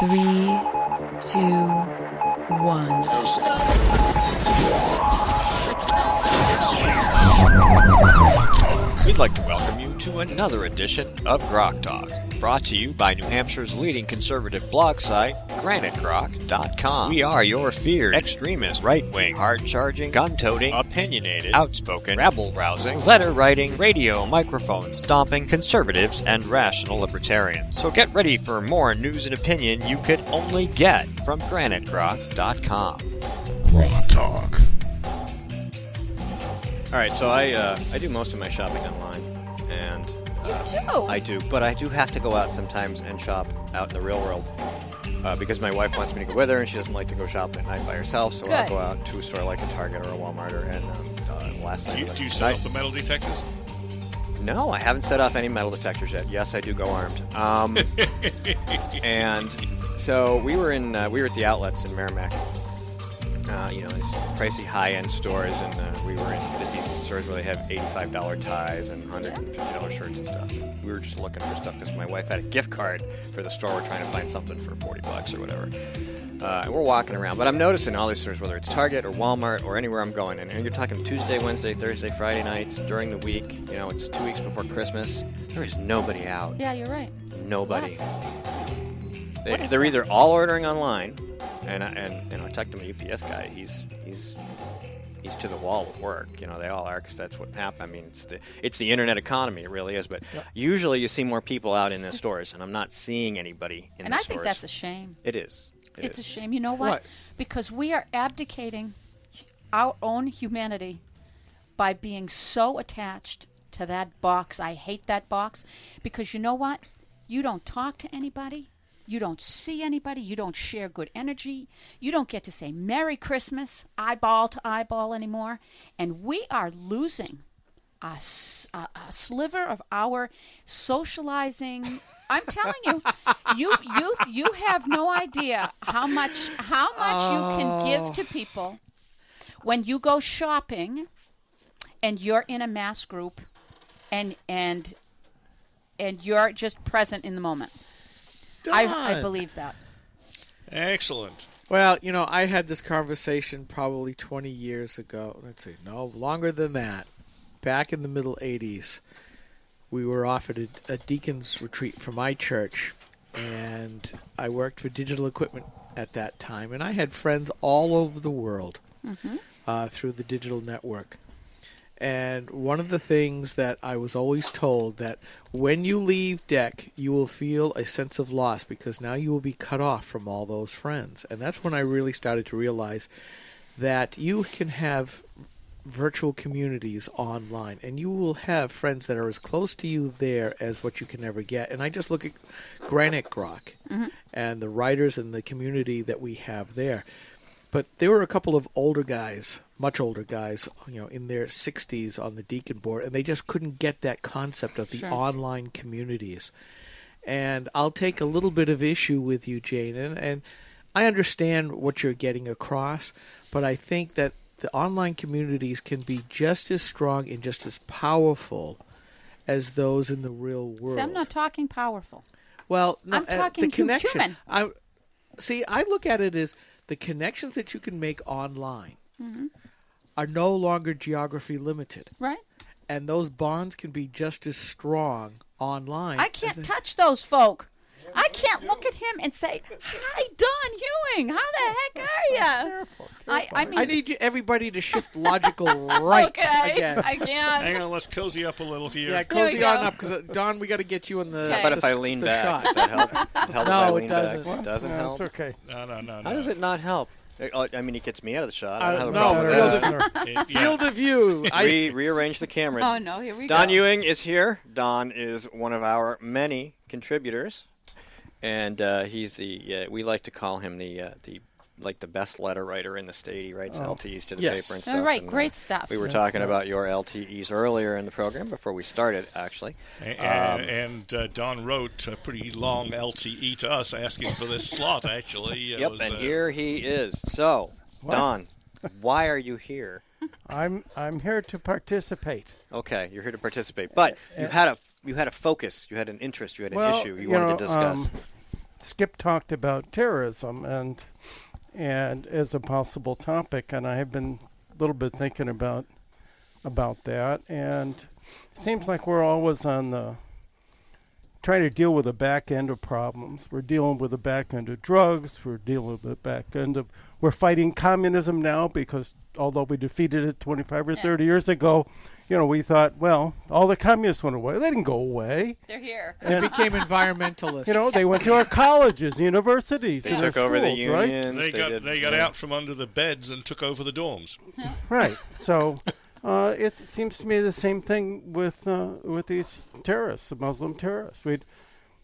3, 2, 1. We'd like to welcome you to another edition of Grok Talk, brought to you by New Hampshire's leading conservative blog site, GraniteGrok.com. We are your feared, extremist, right-wing, hard-charging, gun-toting, opinionated, outspoken, rabble-rousing, letter-writing, radio microphone stomping conservatives and rational libertarians. So get ready for more news and opinion you could only get from GraniteGrok.com. Grok Talk. All right, so I do most of my shopping online, and You do? I do, but I do have to go out sometimes and shop out in the real world because my wife wants me to go with her, and she doesn't like to go shopping at night by herself. So I'll Good. go out to a store like a Target or a Walmart, and last night. Do you set off the metal detectors? No, I haven't set off any metal detectors yet. Yes, I do go armed. And so we were at the outlets in Merrimack. These pricey high-end stores, and we were in these stores where they have $85 ties and $150 shirts and stuff. We were just looking for stuff because my wife had a gift card for the store. We're trying to find something for $40 or whatever. And we're walking around, but I'm noticing all these stores, whether it's Target or Walmart or anywhere I'm going, and you're talking Tuesday, Wednesday, Thursday, Friday nights, during the week, it's 2 weeks before Christmas, there is nobody out. Yeah, you're right. Nobody. It's less. They're either all ordering online, and I talked to my UPS guy. He's to the wall with work. They all are, because that's what happened. I mean, it's the internet economy. It really is. But usually you see more people out in the stores, and I'm not seeing anybody in the stores. And I think that's a shame. It is. It's a shame. You know what? Because we are abdicating our own humanity by being so attached to that box. I hate that box because you know what? You don't talk to anybody. You don't see anybody. You don't share good energy. You don't get to say Merry Christmas, eyeball to eyeball anymore. And we are losing a sliver of our socializing. I'm telling you have no idea how much you can give to people when you go shopping and you're in a mass group and you're just present in the moment. I believe that. Excellent. Well, I had this conversation probably 20 years ago. Let's see, no, longer than that. Back in the middle 80s, we were offered a deacon's retreat for my church, and I worked for digital equipment at that time, and I had friends all over the world through the digital network. And one of the things that I was always told that when you leave DEC, you will feel a sense of loss because now you will be cut off from all those friends. And that's when I really started to realize that you can have virtual communities online, and you will have friends that are as close to you there as what you can ever get. And I just look at Granite Grok and the writers and the community that we have there. But there were a couple of older guys, much older guys, in their 60s on the deacon board, and they just couldn't get that concept of the online communities. And I'll take a little bit of issue with you, Jane, and I understand what you're getting across, but I think that the online communities can be just as strong and just as powerful as those in the real world. See, I'm not talking powerful. Well, no, I'm talking the connection. human. I look at it as the connections that you can make online are no longer geography limited. Right. And those bonds can be just as strong online. I can't touch those folk. I can't look at him and say, "Hi, Don Ewing. How the heck are you?" Careful. I mean, I need everybody to shift logical right okay, again. I can't. Hang on, let's cozy up a little here. Yeah, There we cozy go. on up, because Don, we got to get you in the. Okay. But if I lean the back, shot. does that help? Help if I No, lean it doesn't. Back? It doesn't help. It's okay. No. How does it not help? I mean, it gets me out of the shot. I don't have a No, problem with that. field of, field of view. Rearrange the camera. Oh no, here we Don go. Ewing is here. Don is one of our many contributors, and he's we like to call him the best letter writer in the state. He writes LTEs to the Yes. paper and stuff. All right, and, great stuff. We were talking about your LTEs earlier in the program before we started, actually. And Don wrote a pretty long LTE to us asking for this slot, actually. Yep, and here he is. So, Don, why are you here? I'm here to participate. Okay, you're here to participate, but you had a focus, you had an interest, you had an issue you wanted to discuss. Skip talked about terrorism and as a possible topic, and I have been a little bit thinking about that, and it seems like we're always on the trying to deal with the back end of problems. We're dealing with the back end of drugs. We're dealing with the back end of... We're fighting communism now because although we defeated it 25 or 30 years ago, we thought, well, all the communists went away. They didn't go away. They're here. They became environmentalists. They went to our colleges, universities, They and took schools, over the right? unions. They got out from under the beds and took over the dorms. Right. So it seems to me the same thing with these terrorists, the Muslim terrorists.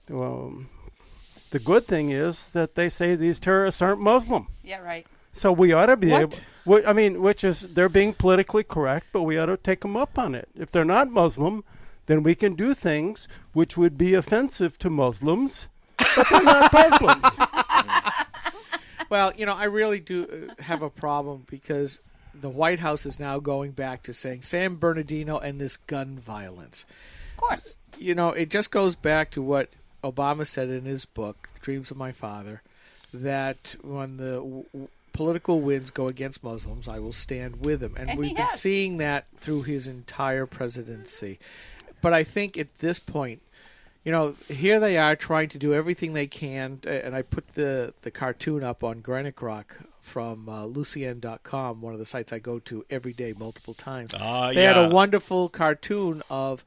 The good thing is that they say these terrorists aren't Muslim. Yeah, right. So we ought to be What? which is they're being politically correct, but we ought to take them up on it. If they're not Muslim, then we can do things which would be offensive to Muslims, but they're not Muslims. Well, I really do have a problem because the White House is now going back to saying San Bernardino and this gun violence. Of course. It just goes back to what Obama said in his book, Dreams of My Father, that when the political winds go against Muslims, I will stand with him. And we've been seeing that through his entire presidency. But I think at this point, here they are trying to do everything they can, and I put the cartoon up on Granite Rock from Lucien.com, one of the sites I go to every day multiple times. They had a wonderful cartoon of,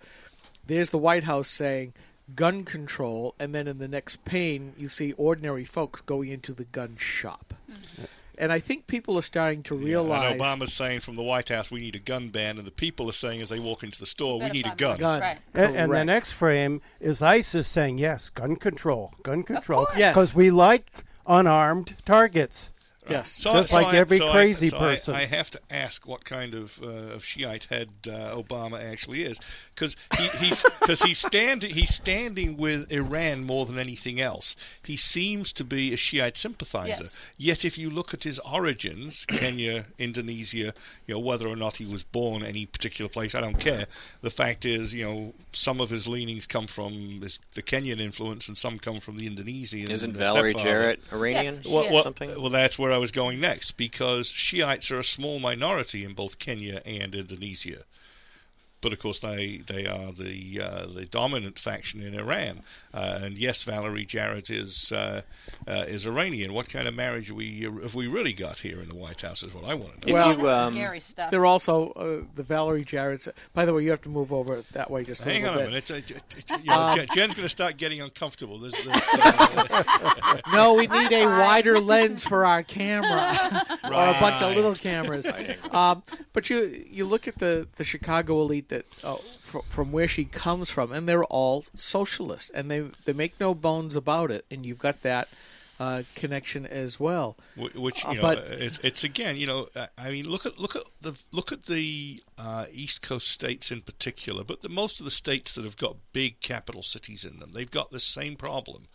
there's the White House saying, gun control, and then in the next pane you see ordinary folks going into the gun shop. Mm-hmm. And I think people are starting to realize... and Obama's saying from the White House we need a gun ban, and the people are saying as they walk into the store, we need a gun. Right. And the next frame is ISIS saying, yes, gun control. Yes. Because we like unarmed targets. Yes. Just like every crazy person. I have to ask what kind of Shiite head Obama actually is, because he's standing with Iran more than anything else. He seems to be a Shiite sympathizer. Yes. Yet, if you look at his origins, Kenya, Indonesia, whether or not he was born any particular place, I don't care. The fact is, some of his leanings come from the Kenyan influence, and some come from the Indonesian. Isn't Valerie Jarrett Iranian? Yes, Well, that's where I was going next, because Shiites are a small minority in both Kenya and Indonesia. But of course, they are the dominant faction in Iran. And yes, Valerie Jarrett is Iranian. What kind of marriage have we really got here in the White House? Is what I want to know. Well, That's scary stuff. They're also the Valerie Jarrett's. By the way, you have to move over that way just a Hang little on bit. a minute. Jen's going to start getting uncomfortable. No, we need a wider lens for our camera, or a bunch of little cameras. But you look at the Chicago elite that from where she comes from, and they're all socialist, and they make no bones about it. And you've got that connection as well. Which it's again, I mean, look at the East Coast states in particular, but most of the states that have got big capital cities in them, they've got this same problem.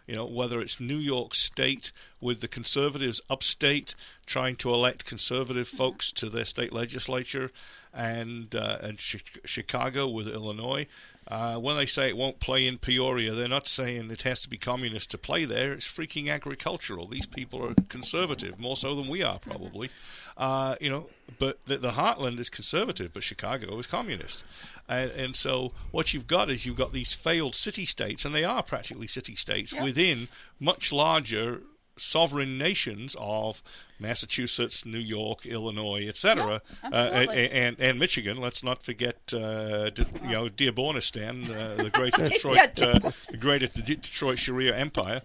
Whether it's New York State with the conservatives upstate trying to elect conservative folks to their state legislature, and Chicago with Illinois. When they say it won't play in Peoria, they're not saying it has to be communist to play there. It's freaking agricultural. These people are conservative, more so than we are probably. But the heartland is conservative, but Chicago is communist. And so what you've got is you've got these failed city-states, and they are practically city-states within much larger sovereign nations of Massachusetts, New York, Illinois, etc., and Michigan. Let's not forget, Dearbornistan, the greater Detroit, the greater Detroit Sharia Empire.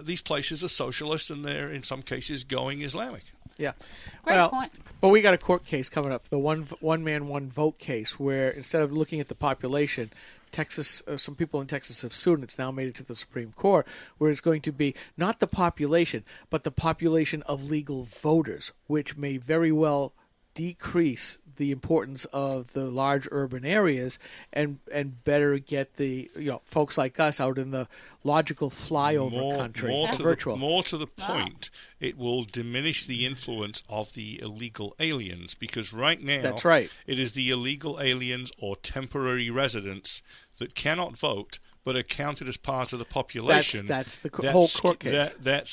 These places are socialist, and they're in some cases going Islamic. Yeah. Great point. Well, we got a court case coming up, the one man, one vote case, where instead of looking at the population, Texas, some people in Texas have sued, and it's now made it to the Supreme Court, where it's going to be not the population, but the population of legal voters, which may very well decrease the importance of the large urban areas and better get the folks like us out in the logical flyover country. More to the point, it will diminish the influence of the illegal aliens, because right now that's right. It is the illegal aliens or temporary residents that cannot vote but are counted as part of the population. That's the whole court case. That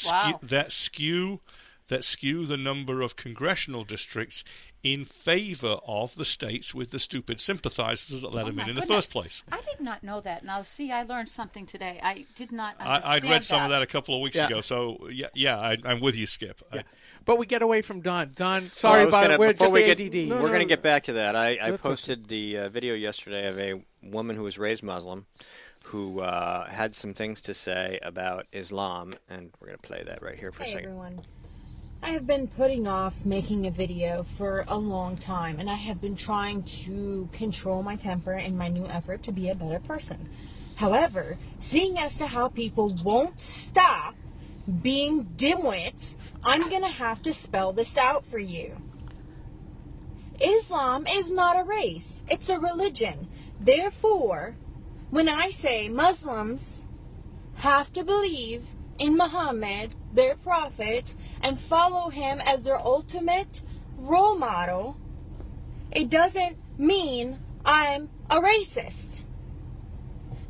skew the number of congressional districts in favor of the states with the stupid sympathizers that let them in the first place. I did not know that. Now, see, I learned something today. I did not understand I'd read some of that a couple of weeks ago, so I'm with you, Skip. Yeah. But we get away from Don. Don, sorry about it. We're just ADD. We're going to get back to that. I posted the video yesterday of a woman who was raised Muslim who had some things to say about Islam, and we're going to play that right here for a second. Hey, everyone. I have been putting off making a video for a long time, and I have been trying to control my temper in my new effort to be a better person. However, seeing as to how people won't stop being dimwits, I'm going to have to spell this out for you. Islam is not a race. It's a religion. Therefore, when I say Muslims have to believe in Muhammad, their prophet, and follow him as their ultimate role model, it doesn't mean I'm a racist.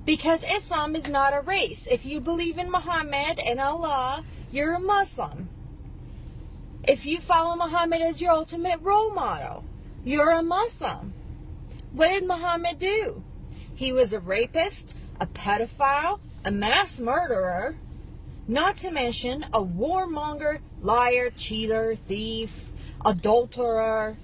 Because Islam is not a race. If you believe in Muhammad and Allah, you're a Muslim. If you follow Muhammad as your ultimate role model, you're a Muslim. What did Muhammad do? He was a rapist, a pedophile, a mass murderer, not to mention a warmonger, liar, cheater, thief, adulterer.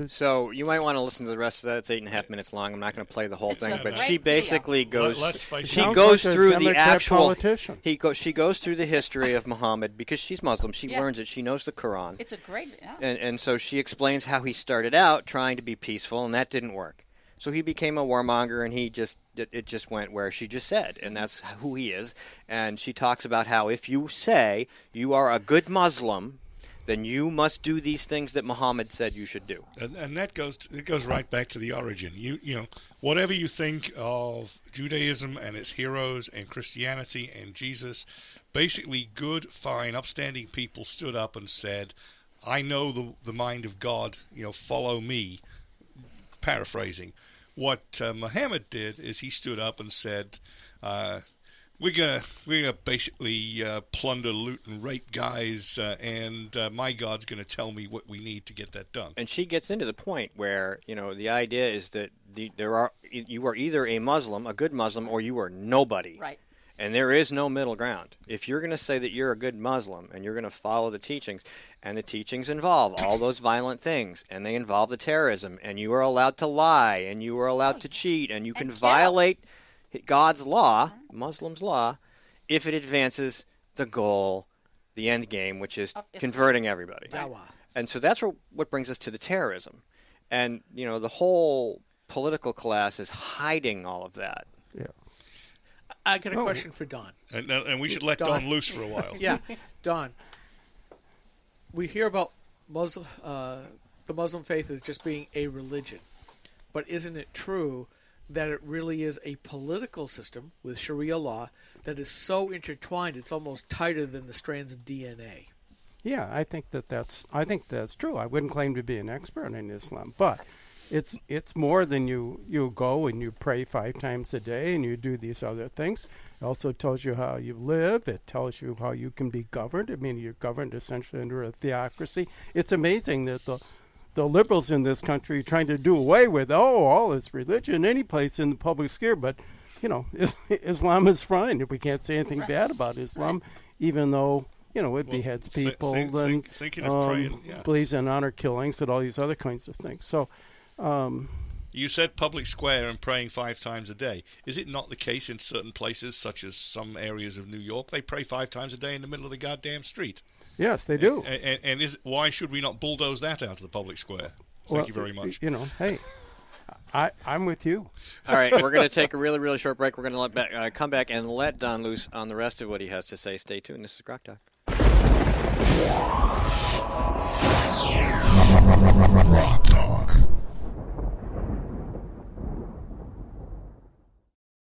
So you might want to listen to the rest of that. It's 8.5 minutes long. I'm not going to play the whole thing, but great she basically goes. She goes like a through the Democrat actual. politician. She goes through the history of Muhammad because she's Muslim. She learns it. She knows the Quran. It's a great, And so she explains how he started out trying to be peaceful, and that didn't work. So he became a warmonger, and it just went where she just said, and that's who he is. And she talks about how if you say you are a good Muslim, then you must do these things that Muhammad said you should do. And that goes right back to the origin. You know, whatever you think of Judaism and its heroes and Christianity and Jesus, basically good, fine, upstanding people stood up and said, I know the mind of God, follow me, paraphrasing. What Muhammad did is he stood up and said, we're gonna basically plunder, loot, and rape guys, and my God's gonna tell me what we need to get that done. And she gets into the point where the idea is that you are either a Muslim, a good Muslim, or you are nobody. right. And there is no middle ground. If you're going to say that you're a good Muslim and you're going to follow the teachings, and the teachings involve all those violent things, and they involve the terrorism, and you are allowed to lie, and you are allowed to cheat, and you can violate God's law, Muslim's law, if it advances the goal, the end game, which is converting everybody. And so that's what brings us to the terrorism. And, the whole political class is hiding all of that. Yeah. I got a question for Don. And we should let Don loose for a while. Yeah, Don. We hear about the Muslim faith as just being a religion, but isn't it true that it really is a political system with Sharia law that is so intertwined it's almost tighter than the strands of DNA? Yeah, I think that's true. I wouldn't claim to be an expert in Islam, but it's more than you go and you pray 5 times a day and you do these other things. It also tells you how you live. It tells you how you can be governed. I mean, you're governed essentially under a theocracy. It's amazing that the liberals in this country are trying to do away with all this religion any place in the public sphere, but Islam is fine. We can't say anything bad about Islam, even though it beheads people and thinking of praying, believes in honor killings and all these other kinds of things. So. You said public square and praying 5 times a day. Is it not the case in certain places, such as some areas of New York? They pray 5 times a day in the middle of the goddamn street. Yes, they do. And why should we not bulldoze that out of the public square? Thank you very much. Hey, I'm with you. All right, we're going to take a really, really short break. We're going to come back and let Don loose on the rest of what he has to say. Stay tuned. This is Grok Talk. Grok Talk.